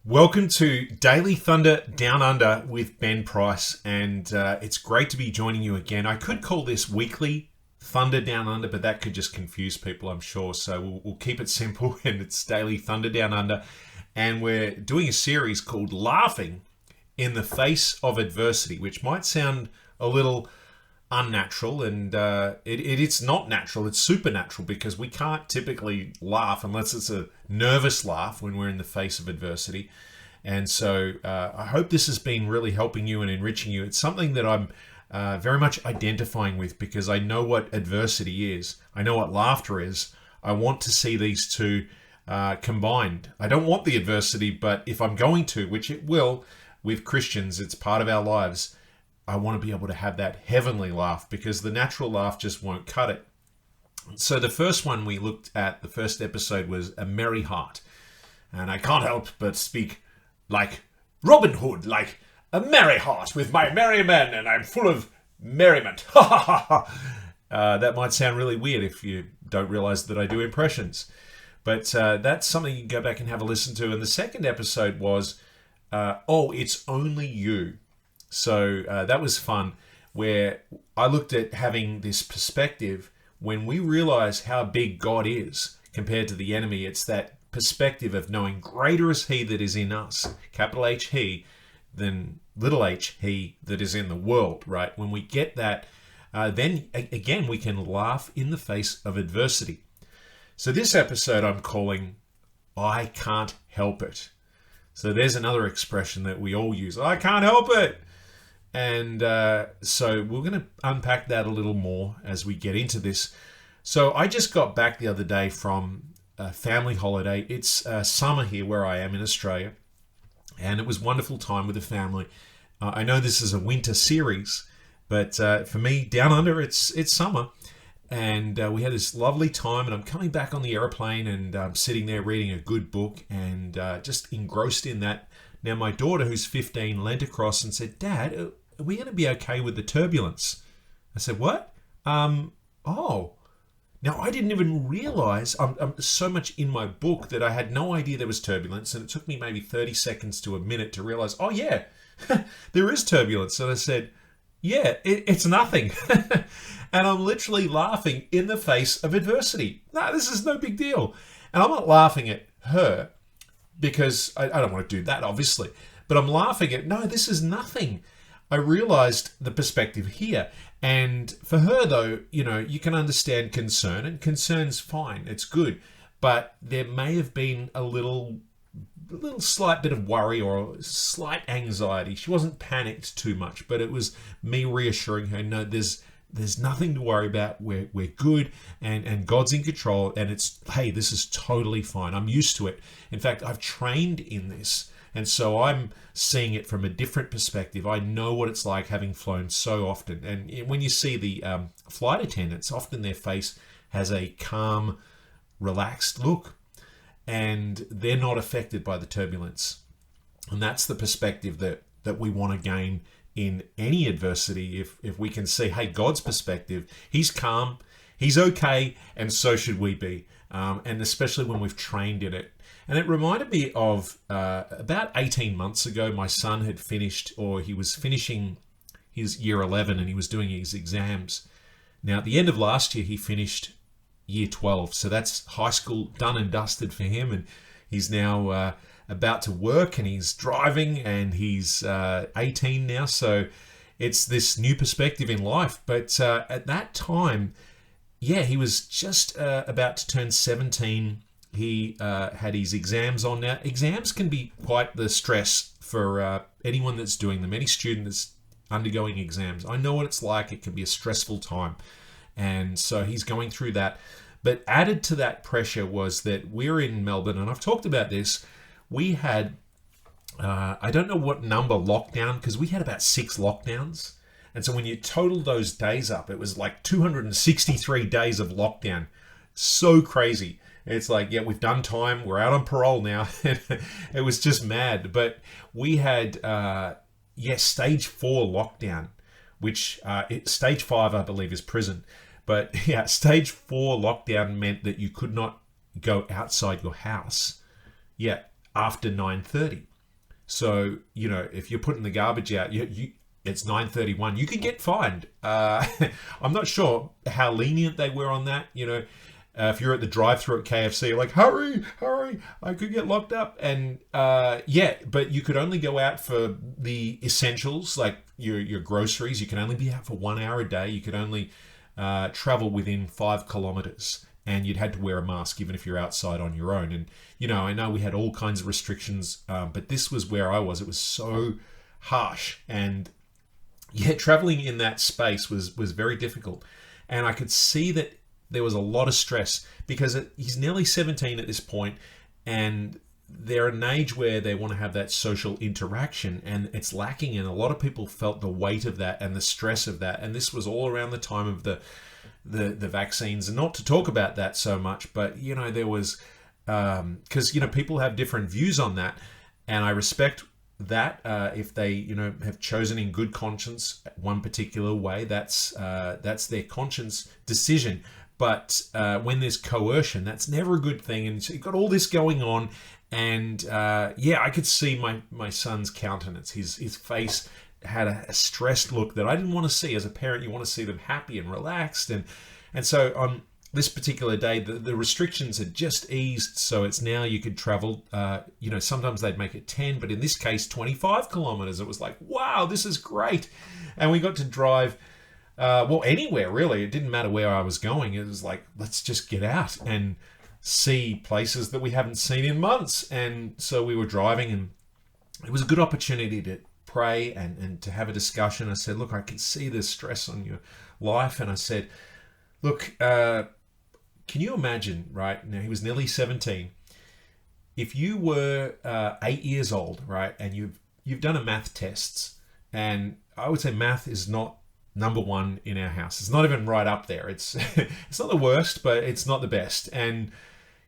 Welcome to Daily Thunder Down Under with Ben Price, and it's great to be joining you again. I could call this Weekly Thunder Down Under, but that could just confuse people, I'm sure. So we'll keep it simple, and it's Daily Thunder Down Under, and we're doing a series called Laughing in the Face of Adversity, which might sound a little unnatural, and it's not natural, it's supernatural, because we can't typically laugh unless it's a nervous laugh when we're in the face of adversity. And so I hope this has been really helping you and enriching you. It's something that I'm very much identifying with, because I know what adversity is, I know what laughter is. I want to see these two combined. I don't want the adversity, but if I'm going to, which it will with Christians, it's part of our lives, I want to be able to have that heavenly laugh, because the natural laugh just won't cut it. So the first one we looked at, the first episode, was A Merry Heart. And I can't help but speak like Robin Hood, like a merry heart with my merry men, and I'm full of merriment. Ha ha ha ha. That might sound really weird if you don't realize that I do impressions. But that's something you can go back and have a listen to. And the second episode was, Oh, It's Only You. So that was fun, where I looked at having this perspective. When we realize how big God is compared to the enemy, it's that perspective of knowing greater is he that is in us, capital H he, than little h he that is in the world, right? When we get that, then again, we can laugh in the face of adversity. So this episode I'm calling, I Can't Help It. So there's another expression that we all use, I can't help it. And so we're going to unpack that a little more as we get into this. So I just got back the other day from a family holiday. It's summer here where I am in Australia, and it was a wonderful time with the family. I know this is a winter series, but for me, down under, it's summer. And we had this lovely time, and I'm coming back on the airplane, and I'm sitting there reading a good book and just engrossed in that. Now, my daughter, who's 15, leant across and said, "Dad, are we going to be okay with the turbulence?" I said, "What?" Oh. Now, I didn't even realize, I'm so much in my book that I had no idea there was turbulence, and it took me maybe 30 seconds to a minute to realize, oh yeah, there is turbulence. So I said, yeah, it's nothing. And I'm literally laughing in the face of adversity. No, this is no big deal. And I'm not laughing at her, because I don't want to do that, obviously. But I'm laughing at, no, this is nothing. I realized the perspective here. And for her, though, you can understand concern, and concern's fine. It's good. But there may have been a little slight bit of worry or slight anxiety. She wasn't panicked too much, but it was me reassuring her, no, there's nothing to worry about. We're good, and God's in control, and hey, this is totally fine. I'm used to it. In fact, I've trained in this, and so I'm seeing it from a different perspective. I know what it's like, having flown so often. And when you see the flight attendants, often their face has a calm, relaxed look, and they're not affected by the turbulence. And that's the perspective that we want to gain in any adversity. If we can see, hey, God's perspective, he's calm, he's okay, and so should we be. And especially when we've trained in it. And it reminded me of about 18 months ago, my son had finished, or he was finishing his year 11, and he was doing his exams. Now, at the end of last year, he finished year 12. So that's high school done and dusted for him. And he's now about to work, and he's driving, and he's 18 now. So it's this new perspective in life. But at that time, yeah, he was just about to turn 17. He had his exams on. Now, exams can be quite the stress for anyone that's doing them, any student that's undergoing exams. I know what it's like. It can be a stressful time. And so he's going through that. But added to that pressure was that we're in Melbourne, and I've talked about this. We had, I don't know what number lockdown, because we had about 6 lockdowns. And so when you total those days up, it was like 263 days of lockdown. So crazy. It's like, yeah, we've done time. We're out on parole now. It was just mad. But we had, stage 4 lockdown, which stage 5, I believe, is prison. But yeah, stage 4 lockdown meant that you could not go outside your house, after 9:30. So, if you're putting the garbage out, it's 9:31. You could get fined. I'm not sure how lenient they were on that. If you're at the drive-thru at KFC, you're like, hurry, I could get locked up. And but you could only go out for the essentials, like your groceries. You can only be out for 1 hour a day. You could only travel within 5 kilometers. And you'd had to wear a mask even if you're outside on your own. And, I know we had all kinds of restrictions, but this was where I was. It was so harsh. And traveling in that space was very difficult. And I could see that there was a lot of stress because he's nearly 17 at this point, and they're an age where they want to have that social interaction, and it's lacking. And a lot of people felt the weight of that and the stress of that. And this was all around the time of the vaccines, and not to talk about that so much, but there was because people have different views on that, and I respect that. If they have chosen in good conscience one particular way, that's their conscience decision. But when there's coercion, that's never a good thing. And so you've got all this going on, and I could see my son's countenance. His face had a stressed look that I didn't want to see. As a parent, you want to see them happy and relaxed. And so on this particular day, the restrictions had just eased. So it's now you could travel, sometimes they'd make it 10, but in this case, 25 kilometers. It was like, wow, this is great. And we got to drive, anywhere really. It didn't matter where I was going. It was like, let's just get out and see places that we haven't seen in months. And so we were driving, and it was a good opportunity to pray and to have a discussion. I said, look, I can see the stress on your life. And I said, look, can you imagine, right? Now, he was nearly 17. If you were 8 years old, right, and you've done a math tests, and I would say math is not number one in our house. It's not even right up there. It's it's not the worst, but it's not the best. And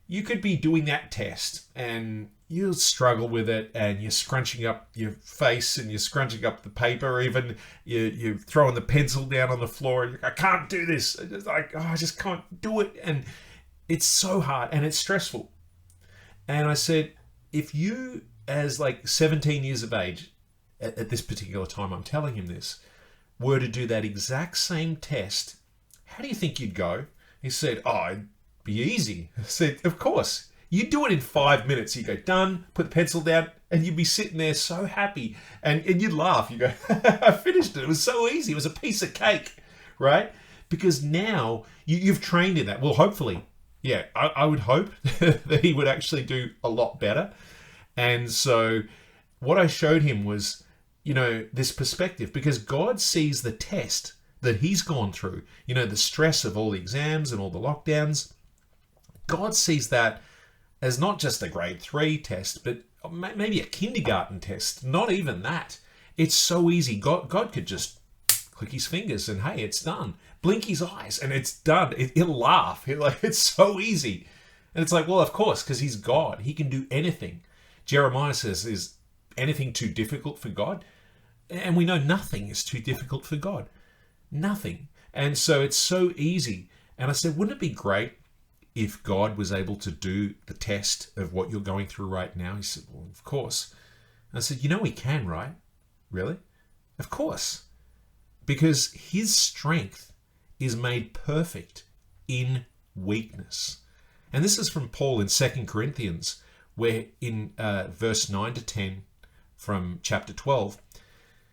you could be doing that test, and you'll struggle with it, and you're scrunching up your face, and you're scrunching up the paper, even you're throwing the pencil down on the floor, and you're like, I can't do this. It's like, I just can't do it. And it's so hard, and it's stressful. And I said, if you, as like 17 years of age, at this particular time, I'm telling him this, were to do that exact same test, how do you think you'd go? He said, it'd be easy. I said, of course. You do it in 5 minutes. You go, done, put the pencil down, and you'd be sitting there so happy. And you'd laugh. You go, I finished it. It was so easy. It was a piece of cake, right? Because now you've trained in that. Well, hopefully, I would hope that he would actually do a lot better. And so what I showed him was, this perspective, because God sees the test that he's gone through, the stress of all the exams and all the lockdowns. God sees that as not just a grade 3 test, but maybe a kindergarten test. Not even that. It's so easy. God could just click his fingers and, hey, it's done. Blink his eyes and it's done. He'll laugh. It's so easy. And it's like, well, of course, because he's God. He can do anything. Jeremiah says, is anything too difficult for God? And we know nothing is too difficult for God. Nothing. And so it's so easy. And I said, wouldn't it be great if God was able to do the test of what you're going through right now? He said, well, of course. And I said, he can, right? Really? Of course. Because his strength is made perfect in weakness. And this is from Paul in 2 Corinthians, where in verse 9 to 10 from chapter 12,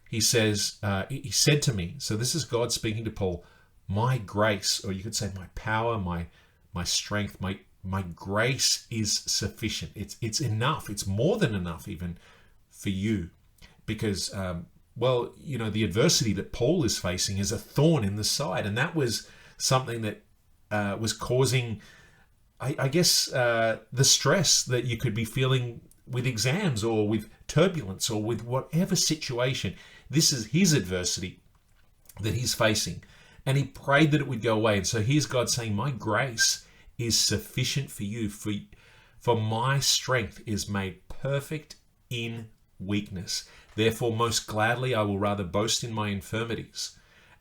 he says, he said to me, so this is God speaking to Paul, my grace, or you could say my power, my strength, my grace is sufficient. It's enough. It's more than enough even for you. Because, the adversity that Paul is facing is a thorn in the side. And that was something that was causing, I guess, the stress that you could be feeling with exams or with turbulence or with whatever situation. This is his adversity that he's facing. And he prayed that it would go away. And so here's God saying, my grace is sufficient for you, for my strength is made perfect in weakness. Therefore, most gladly, I will rather boast in my infirmities.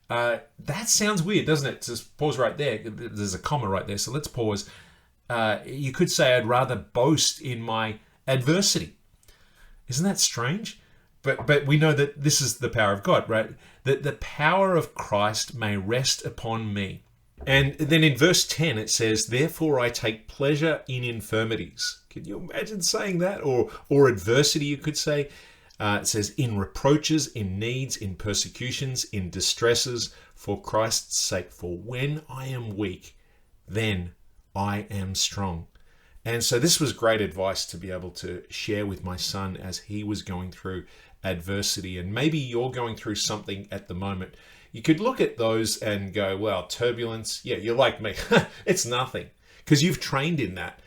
That sounds weird, doesn't it? Just pause right there. There's a comma right there. So let's pause. You could say I'd rather boast in my adversity. Isn't that strange? But we know that this is the power of God, right? That the power of Christ may rest upon me. And then in verse 10 it says, therefore I take pleasure in infirmities. Can you imagine saying that? Or adversity, you could say. It says, in reproaches, in needs, in persecutions, in distresses, for Christ's sake. For when I am weak, then I am strong. And so this was great advice to be able to share with my son as he was going through adversity. And maybe you're going through something at the moment. You could look at those and go, well, turbulence, yeah, you're like me. It's nothing, because you've trained in that.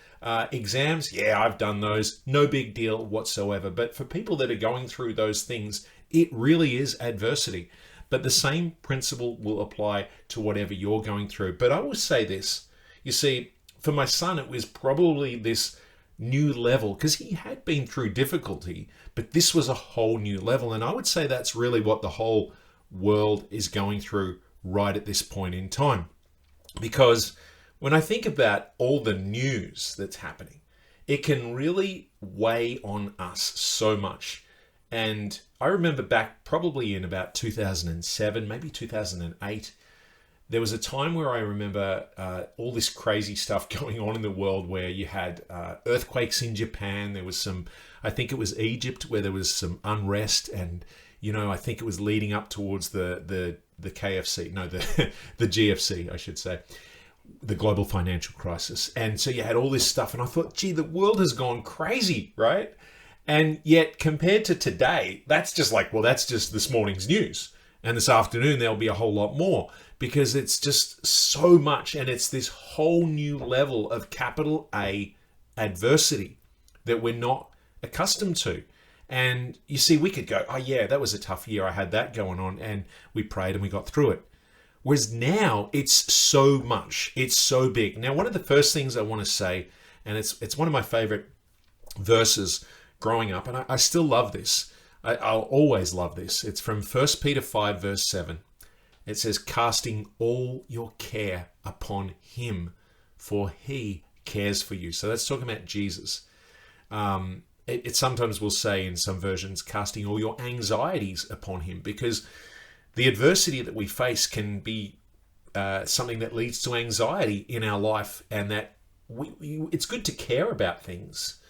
Exams, yeah, I've done those. No big deal whatsoever. But for people that are going through those things, it really is adversity. But the same principle will apply to whatever you're going through. But I will say this, you see, for my son, it was probably this new level, because he had been through difficulty, but this was a whole new level. And I would say that's really what the whole world is going through right at this point in time. Because when I think about all the news that's happening, it can really weigh on us so much. And I remember back probably in about 2007, maybe 2008, there was a time where I remember all this crazy stuff going on in the world, where you had earthquakes in Japan. There was some, I think it was Egypt, where there was some unrest, and I think it was leading up towards the KFC, no, the GFC, I should say, the global financial crisis. And so you had all this stuff, and I thought, gee, the world has gone crazy, right? And yet compared to today, that's just like, well, that's just this morning's news. And this afternoon, there'll be a whole lot more, because it's just so much. And it's this whole new level of capital A adversity that we're not accustomed to. And you see, we could go, oh yeah, that was a tough year. I had that going on, and we prayed and we got through it. Whereas now it's so much, it's so big. Now, one of the first things I want to say, and it's one of my favorite verses growing up, and I still love this. I'll always love this. It's from 1 Peter 5, verse 7. It says, casting all your care upon him, for he cares for you. So that's talking about Jesus. It sometimes will say in some versions, casting all your anxieties upon him, because the adversity that we face can be something that leads to anxiety in our life, and that it's good to care about things,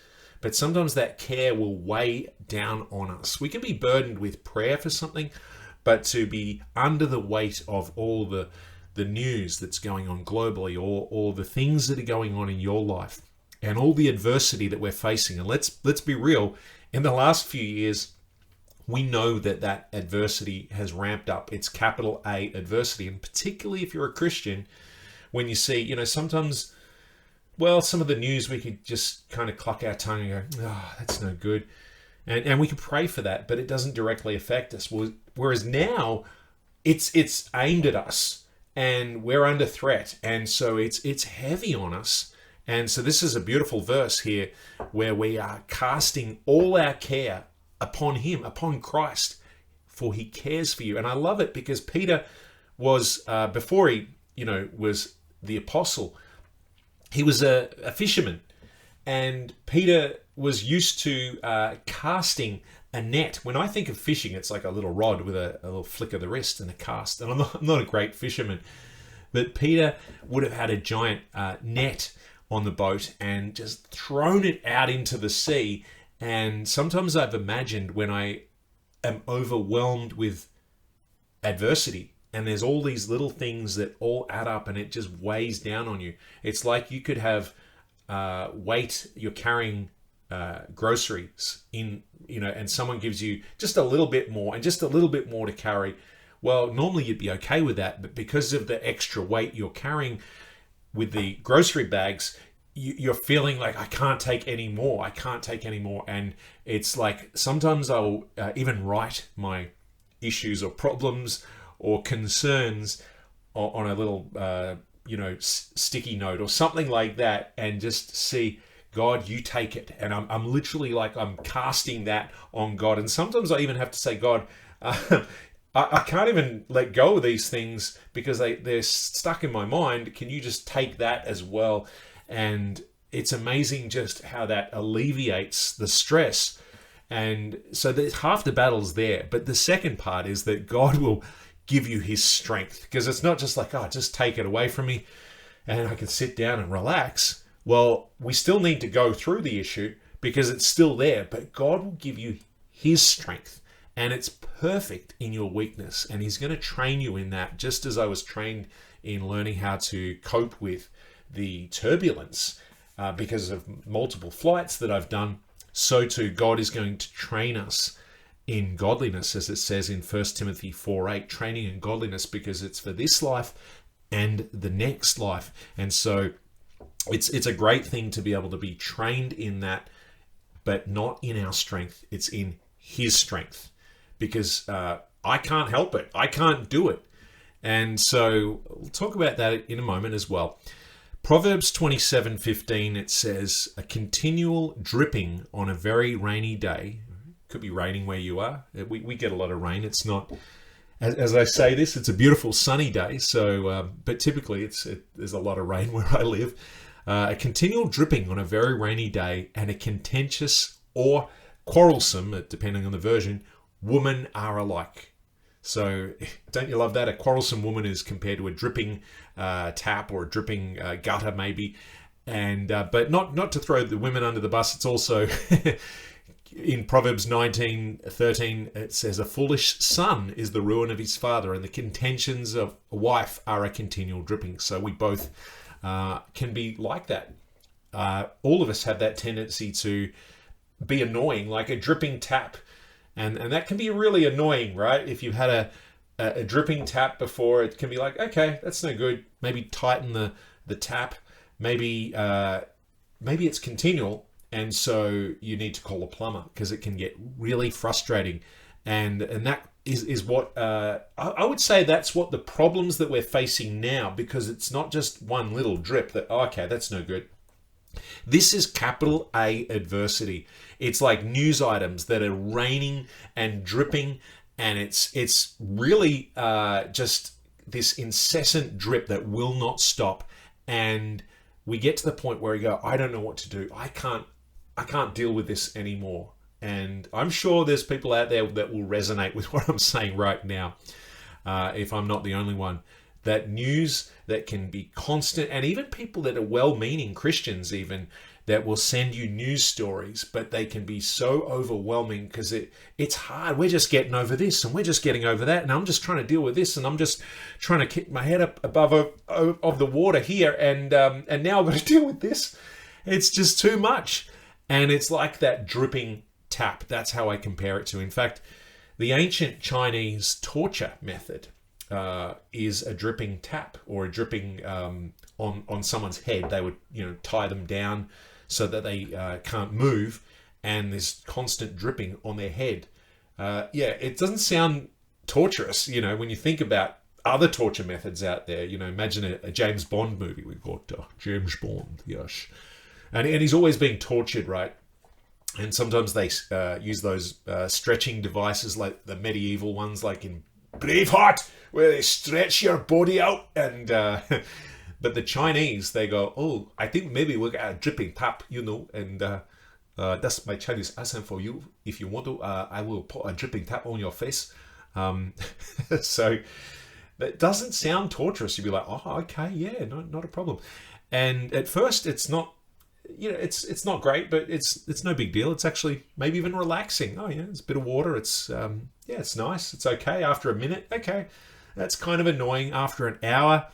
but sometimes that care will weigh down on us. We can be burdened with prayer for something, but to be under the weight of all the news that's going on globally, or the things that are going on in your life, and all the adversity that we're facing. And let's be real, in the last few years, we know that adversity has ramped up. It's capital A adversity. And particularly if you're a Christian, when you see, sometimes, well, some of the news, we could just kind of cluck our tongue and go, oh, that's no good. And we can pray for that, but it doesn't directly affect us. Whereas now, it's aimed at us, and we're under threat. And so it's heavy on us. And so this is a beautiful verse here, where we are casting all our care upon him, upon Christ, for he cares for you. And I love it, because Peter was, before he, was the apostle, he was a fisherman. And Peter was used to casting a net. When I think of fishing, it's like a little rod with a little flick of the wrist and a cast. And I'm not a great fisherman, but Peter would have had a giant net on the boat and just thrown it out into the sea. And sometimes I've imagined, when I am overwhelmed with adversity, and there's all these little things that all add up, and it just weighs down on you. It's like you could have weight, you're carrying groceries in, and someone gives you just a little bit more and just a little bit more to carry. Well, normally you'd be okay with that, but because of the extra weight you're carrying with the grocery bags, you're feeling like, I can't take any more. And it's like, sometimes I'll even write my issues or problems or concerns on a little, sticky note or something like that, and just see, God, you take it. And I'm literally like, I'm casting that on God. And sometimes I even have to say, God, I can't even let go of these things because they're stuck in my mind. Can you just take that as well? And it's amazing just how that alleviates the stress. And so there's half the battle's there. But the second part is that God will give you his strength, because it's not just like, oh, just take it away from me and I can sit down and relax. Well, we still need to go through the issue because it's still there, but God will give you his strength, and it's perfect in your weakness. And he's going to train you in that, just as I was trained in learning how to cope with the turbulence because of multiple flights that I've done. So too, God is going to train us in godliness, as it says in 1 Timothy 4:8, training in godliness, because it's for this life and the next life. And so it's a great thing to be able to be trained in that, but not in our strength. It's in his strength, because I can't help it. I can't do it. And so we'll talk about that in a moment as well. Proverbs 27:15, it says, a continual dripping on a very rainy day. Could be raining where you are. We get a lot of rain. It's not, as I say this, it's a beautiful sunny day. So, but typically there's a lot of rain where I live. A continual dripping on a very rainy day, and a contentious or quarrelsome, depending on the version, woman are alike. So don't you love that? A quarrelsome woman is compared to a dripping tap or a dripping gutter maybe. And but not to throw the women under the bus. It's also in Proverbs 19:13, it says, a foolish son is the ruin of his father, and the contentions of a wife are a continual dripping. So we both can be like that. All of us have that tendency to be annoying, like a dripping tap. And that can be really annoying, right? If you've had a dripping tap before, it can be like, okay, that's no good. Maybe tighten the tap. Maybe it's continual, and so you need to call a plumber, because it can get really frustrating. And that is what I would say that's what the problems that we're facing now, because it's not just one little drip that, oh, okay, that's no good. This is capital A adversity. It's like news items that are raining and dripping, and it's really just this incessant drip that will not stop. And we get to the point where we go, I don't know what to do. I can't deal with this anymore. And I'm sure there's people out there that will resonate with what I'm saying right now, if I'm not the only one. That news that can be constant, and even people that are well-meaning Christians even, that will send you news stories, but they can be so overwhelming because it's hard. We're just getting over this, and we're just getting over that, and I'm just trying to deal with this, and I'm just trying to keep my head up above of the water here, and now I've got to deal with this. It's just too much. And it's like that dripping tap. That's how I compare it to. In fact, the ancient Chinese torture method is a dripping tap, or a dripping on someone's head. They would tie them down so that they can't move, and there's constant dripping on their head. It doesn't sound torturous, when you think about other torture methods out there. Imagine a James Bond movie. We've got James Bond, yes, and he's always being tortured, right? And sometimes they use those stretching devices, like the medieval ones, like in Braveheart, where they stretch your body out. And but the Chinese, they go, oh, I think maybe we'll get a dripping tap, and that's my Chinese accent for you. If you want to, I will put a dripping tap on your face. So that doesn't sound torturous. You'd be like, oh, okay, yeah, not a problem. And at first, it's not. It's not great, but it's no big deal. It's actually maybe even relaxing. Oh yeah, it's a bit of water. It's it's nice. It's okay. After a minute, okay, that's kind of annoying. After an hour,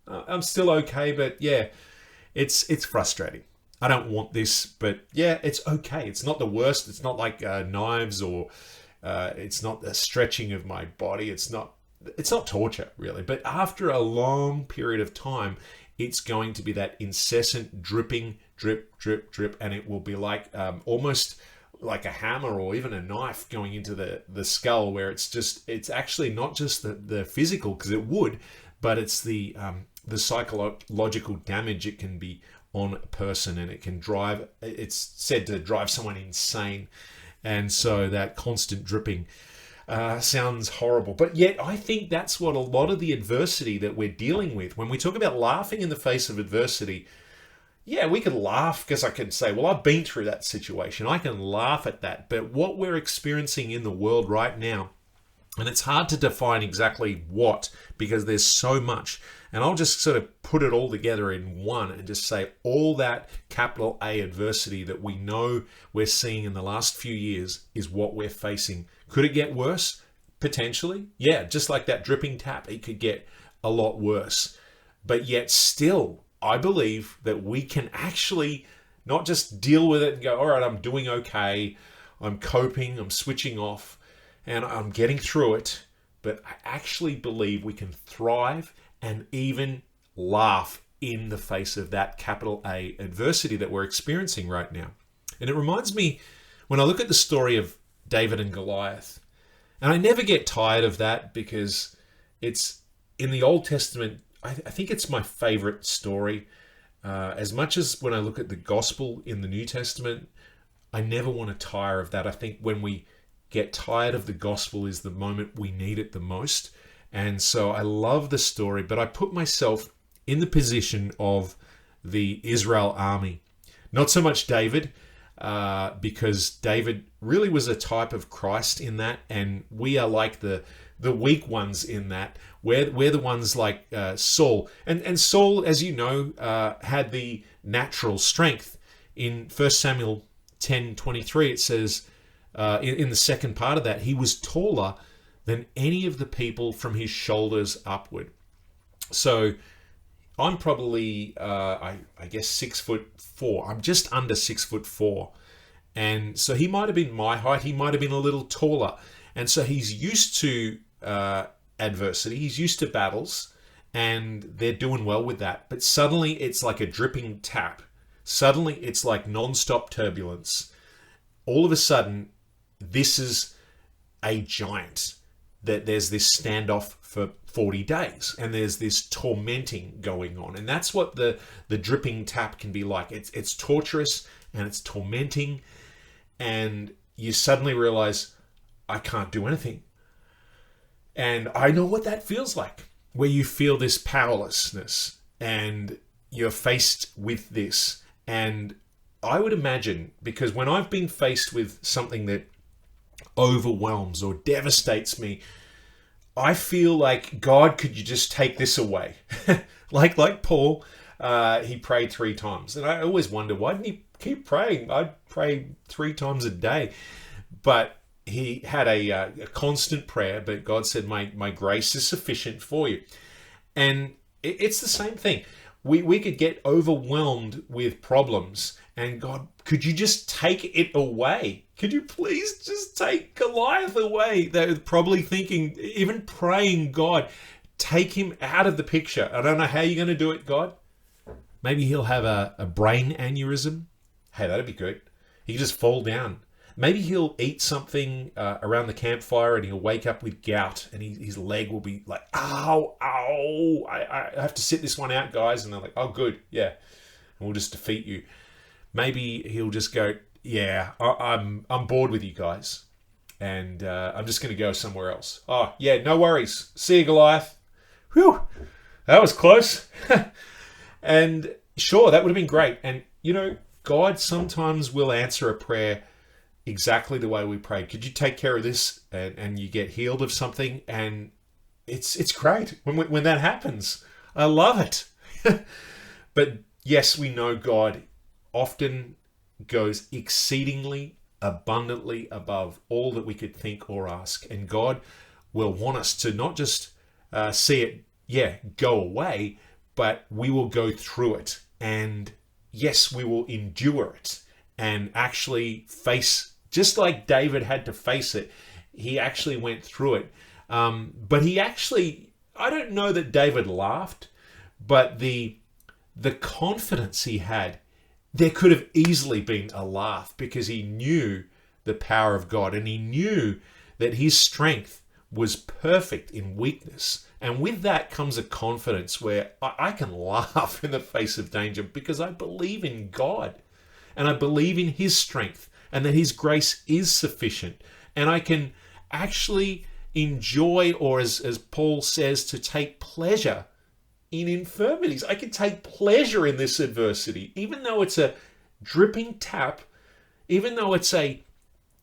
I'm still okay. But yeah, it's frustrating. I don't want this, but yeah, it's okay. It's not the worst. It's not like knives, or it's not the stretching of my body. It's not torture really. But after a long period of time, it's going to be that incessant dripping, drip, drip, drip, and it will be like almost like a hammer or even a knife going into the skull, where it's actually not just the physical, because it would, but it's the psychological damage it can be on a person, and it's said to drive someone insane. And so that constant dripping sounds horrible, but yet I think that's what a lot of the adversity that we're dealing with, when we talk about laughing in the face of adversity, yeah, we could laugh because I can say, well, I've been through that situation. I can laugh at that. But what we're experiencing in the world right now, and it's hard to define exactly what because there's so much. And I'll just sort of put it all together in one and just say all that capital A adversity that we know we're seeing in the last few years is what we're facing. Could it get worse? Potentially. Yeah, just like that dripping tap, it could get a lot worse. But yet still, I believe that we can actually not just deal with it and go, all right, I'm doing okay, I'm coping, I'm switching off, and I'm getting through it. But I actually believe we can thrive and even laugh in the face of that capital A adversity that we're experiencing right now. And it reminds me, when I look at the story of David and Goliath, and I never get tired of that because it's in the Old Testament, I think it's my favorite story. As much as when I look at the gospel in the New Testament, I never want to tire of that. I think when we get tired of the gospel is the moment we need it the most. And so I love the story, but I put myself in the position of the Israel army. Not so much David, because David really was a type of Christ in that, and we are like the weak ones in that. We're the ones like Saul. And Saul, as you know, had the natural strength. In 1 Samuel 10:23, it says, in the second part of that, he was taller than any of the people from his shoulders upward. So I'm probably, I guess, 6'4". I'm just under 6'4". And so he might have been my height. He might have been a little taller. And so he's used to adversity. He's used to battles, and they're doing well with that. But suddenly it's like a dripping tap. Suddenly it's like non-stop turbulence. All of a sudden, this is a giant. That there's this standoff for 40 days, and there's this tormenting going on. And that's what the dripping tap can be like. It's torturous and it's tormenting, and you suddenly realize, I can't do anything. And I know what that feels like, where you feel this powerlessness and you're faced with this. And I would imagine, because when I've been faced with something that overwhelms or devastates me, I feel like, God, could you just take this away? like Paul, he prayed 3 times. And I always wonder, why didn't he keep praying? I'd pray 3 times a day. But he had a constant prayer, but God said, my grace is sufficient for you. And it's the same thing. We could get overwhelmed with problems, and God, could you just take it away? Could you please just take Goliath away? They're probably thinking, even praying, God, take him out of the picture. I don't know how you're going to do it, God. Maybe he'll have a brain aneurysm. Hey, that'd be good. He could just fall down. Maybe he'll eat something around the campfire and he'll wake up with gout, and his leg will be like, ow, I have to sit this one out, guys. And they're like, oh, good, yeah. And we'll just defeat you. Maybe he'll just go, yeah, I'm bored with you guys, and I'm just going to go somewhere else. Oh, yeah, no worries. See you, Goliath. Whew, that was close. And sure, that would have been great. And, you know, God sometimes will answer a prayer exactly the way we prayed. Could you take care of this? And you get healed of something, and it's great when that happens. I love it. But yes, we know God often goes exceedingly abundantly above all that we could think or ask. And God will want us to not just see it, go away, but we will go through it. And yes, we will endure it and actually face, just like David had to face it, he actually went through it. But he actually, I don't know that David laughed, but the confidence he had, there could have easily been a laugh, because he knew the power of God, and he knew that his strength was perfect in weakness. And with that comes a confidence where I can laugh in the face of danger, because I believe in God, and I believe in his strength, and that his grace is sufficient. And I can actually enjoy, or as Paul says, to take pleasure in infirmities. I can take pleasure in this adversity, even though it's a dripping tap, even though it's a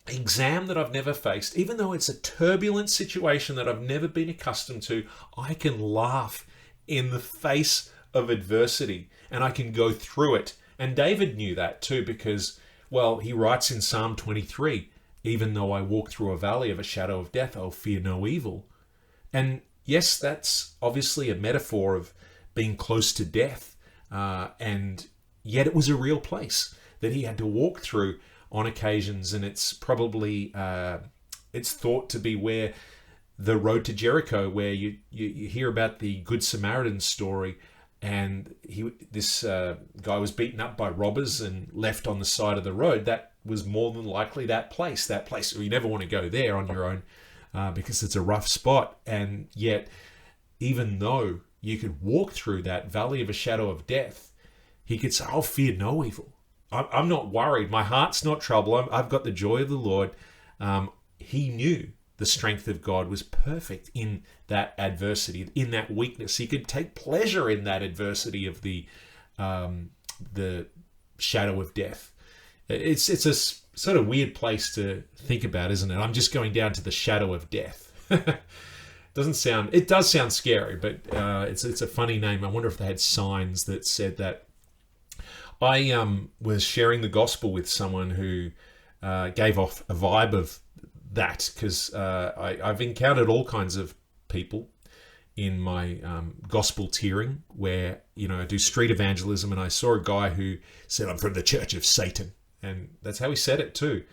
exam that I've never faced, even though it's a turbulent situation that I've never been accustomed to. I can laugh in the face of adversity and I can go through it. And David knew that too, because, well, he writes in Psalm 23, even though I walk through a valley of a shadow of death, I'll fear no evil. And yes, that's obviously a metaphor of being close to death. And yet it was a real place that he had to walk through on occasions. And it's probably, it's thought to be where the road to Jericho, where you hear about the Good Samaritan story, and this guy was beaten up by robbers and left on the side of the road. That was more than likely that place. You never want to go there on your own because it's a rough spot. And yet, even though you could walk through that valley of a shadow of death, he could say, I'll fear no evil. I'm not worried. My heart's not troubled. I've got the joy of the Lord. He knew the strength of God was perfect in that adversity, in that weakness. He could take pleasure in that adversity of the shadow of death. It's a sort of weird place to think about, isn't it? I'm just going down to the shadow of death. It does sound scary, but it's a funny name. I wonder if they had signs that said that. I was sharing the gospel with someone who gave off a vibe of that, because I've encountered all kinds of people in my gospel tearing where, I do street evangelism, and I saw a guy who said, I'm from the Church of Satan. And that's how he said it too.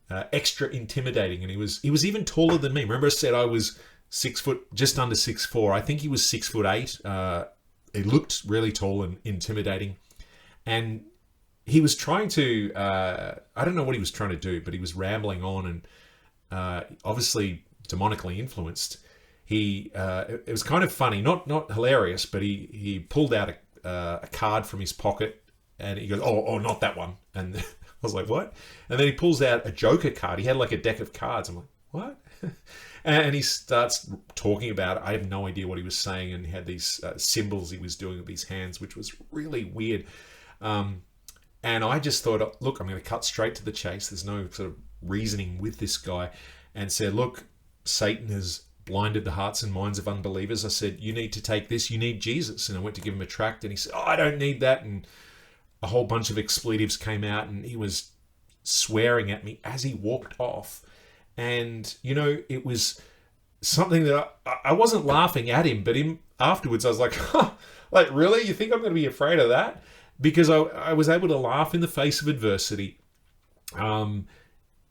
Extra intimidating. And he was even taller than me. Remember I said I was 6 foot, just under 6'4". I think he was 6'8". He looked really tall and intimidating. And he was trying to, I don't know what he was trying to do, but he was rambling on and obviously demonically influenced. It was kind of funny, not hilarious, but he pulled out a card from his pocket and he goes, oh, not that one. And I was like, what? And then he pulls out a Joker card. He had like a deck of cards. I'm like, what? And he starts talking about it. I have no idea what he was saying. And he had these symbols he was doing with his hands, which was really weird. And I just thought, look, I'm going to cut straight to the chase. There's no sort of reasoning with this guy, and said, look, Satan has blinded the hearts and minds of unbelievers. I said, you need to take this. You need Jesus. And I went to give him a tract, and he said, oh, I don't need that. And a whole bunch of expletives came out, and he was swearing at me as he walked off. And, it was something that I wasn't laughing at him, but afterwards I was like, huh, like, really? You think I'm going to be afraid of that? Because I was able to laugh in the face of adversity,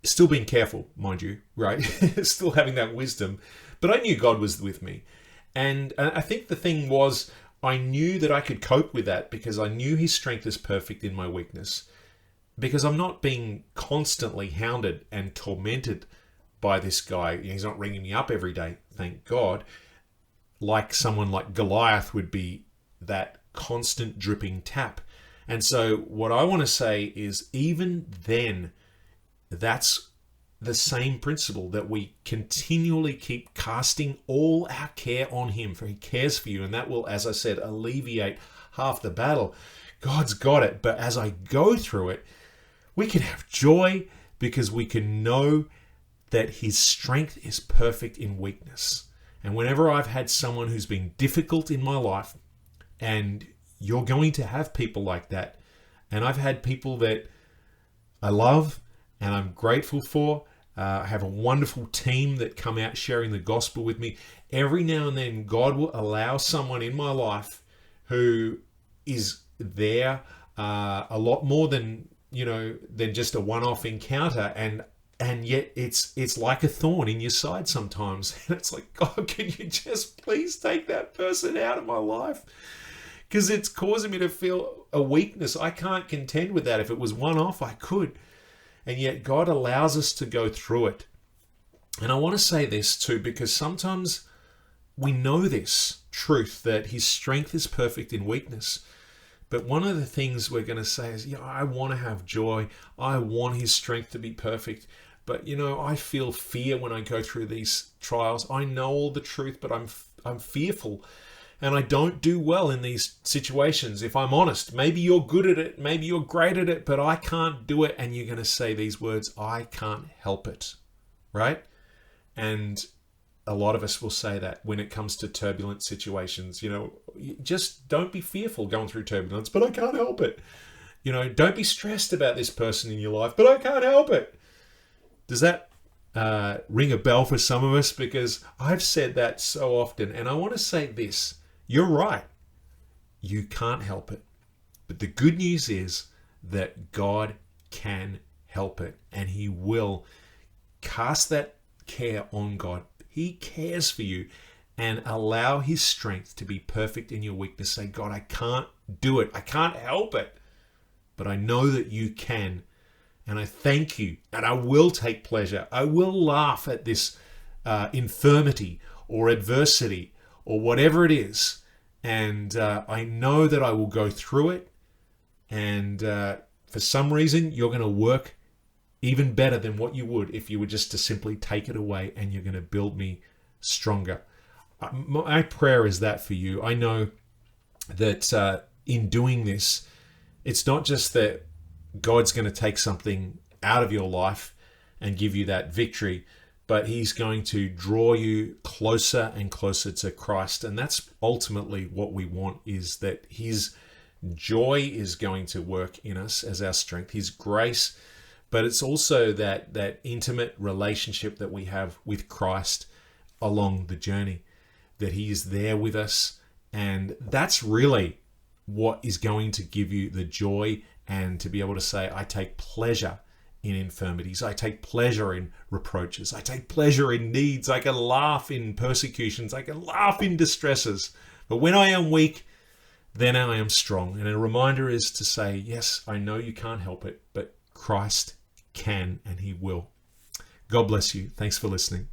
still being careful, mind you, right? Still having that wisdom. But I knew God was with me. And I think the thing was, I knew that I could cope with that because I knew his strength is perfect in my weakness. Because I'm not being constantly hounded and tormented by this guy. He's not ringing me up every day, thank God, like someone like Goliath would be, that constant dripping tap. And so what I want to say is, even then, that's the same principle, that we continually keep casting all our care on him, for he cares for you. And that will, as I said, alleviate half the battle. God's got it. But as I go through it, we can have joy because we can know that his strength is perfect in weakness. And whenever I've had someone who's been difficult in my life, and you're going to have people like that. And I've had people that I love and I'm grateful for. I have a wonderful team that come out sharing the gospel with me. Every now and then, God will allow someone in my life who is there a lot more than just a one-off encounter. And yet it's like a thorn in your side sometimes. And it's like, God, can you just please take that person out of my life? Because it's causing me to feel a weakness. I can't contend with that. If it was one-off, I could. And yet God allows us to go through it. And I want to say this too, because sometimes we know this truth, that his strength is perfect in weakness. But one of the things we're going to say is, I want to have joy. I want his strength to be perfect. But, I feel fear when I go through these trials. I know all the truth, but I'm fearful. And I don't do well in these situations, if I'm honest. Maybe you're good at it, maybe you're great at it, but I can't do it. And you're going to say these words, I can't help it, right? And a lot of us will say that when it comes to turbulent situations. Just don't be fearful going through turbulence, but I can't help it. Don't be stressed about this person in your life, but I can't help it. Does that ring a bell for some of us? Because I've said that so often. And I want to say this. You're right. You can't help it. But the good news is that God can help it. And he will. Cast that care on God. He cares for you. And allow his strength to be perfect in your weakness. Say, God, I can't do it. I can't help it. But I know that you can. And I thank you. And I will take pleasure. I will laugh at this infirmity or adversity or whatever it is. And I know that I will go through it. And for some reason, you're going to work even better than what you would if you were just to simply take it away, and you're going to build me stronger. My prayer is that for you. I know that in doing this, it's not just that God's going to take something out of your life and give you that victory, but he's going to draw you closer and closer to Christ. And that's ultimately what we want, is that his joy is going to work in us as our strength, his grace, but it's also that intimate relationship that we have with Christ along the journey, that he is there with us. And that's really what is going to give you the joy, and to be able to say, I take pleasure in infirmities. I take pleasure in reproaches. I take pleasure in needs. I can laugh in persecutions. I can laugh in distresses. But when I am weak, then I am strong. And a reminder is to say, yes, I know you can't help it, but Christ can, and he will. God bless you. Thanks for listening.